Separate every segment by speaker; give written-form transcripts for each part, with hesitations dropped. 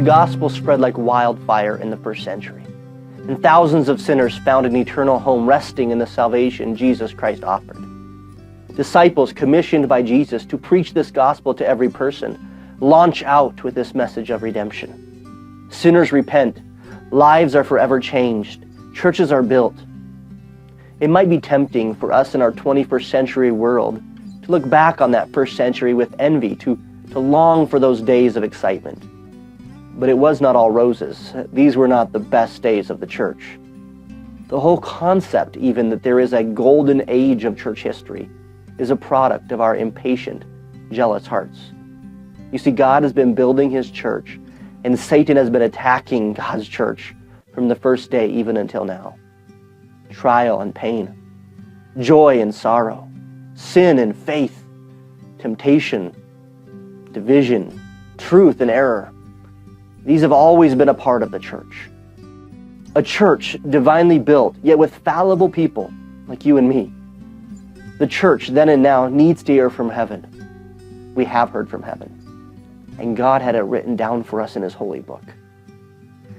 Speaker 1: gospel spread like wildfire in the first century, and thousands of sinners found an eternal home resting in the salvation Jesus Christ offered. Disciples commissioned by Jesus to preach this gospel to every person launch out with this message of redemption. Sinners repent, lives are forever changed, churches are built. It might be tempting for us in our 21st century world to look back on that first century with envy, to long for those days of excitement. But it was not all roses. These were not the best days of the church. The whole concept, even, that there is a golden age of church history is a product of our impatient, jealous hearts. You see, God has been building His church, and Satan has been attacking God's church from the first day even until now. Trial and pain, joy and sorrow, sin and faith, temptation, division, truth and error. These have always been a part of the church. A church divinely built, yet with fallible people like you and me. The church then and now needs to hear from heaven. We have heard from heaven, and God had it written down for us in His holy book.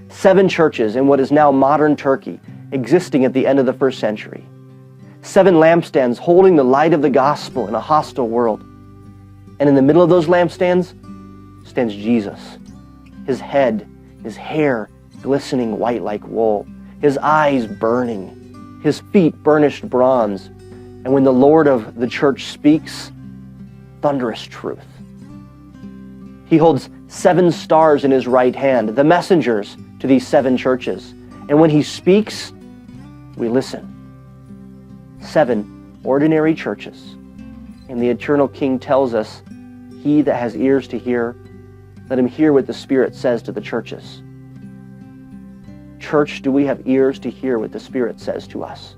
Speaker 1: 7 churches in what is now modern Turkey existing at the end of the first century. 7 lampstands holding the light of the gospel in a hostile world. And in the middle of those lampstands stands Jesus. His head, His hair glistening white like wool, His eyes burning, His feet burnished bronze. And when the Lord of the church speaks, thunderous truth. He holds 7 stars in His right hand, the messengers to these 7 churches. And when He speaks, we listen. 7 ordinary churches. And the eternal King tells us, he that has ears to hear, let him hear what the Spirit says to the churches. Church, do we have ears to hear what the Spirit says to us?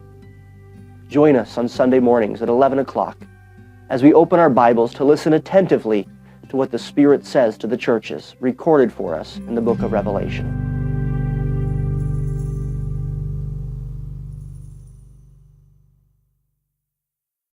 Speaker 1: Join us on Sunday mornings at 11 o'clock as we open our Bibles to listen attentively to what the Spirit says to the churches recorded for us in the book of Revelation.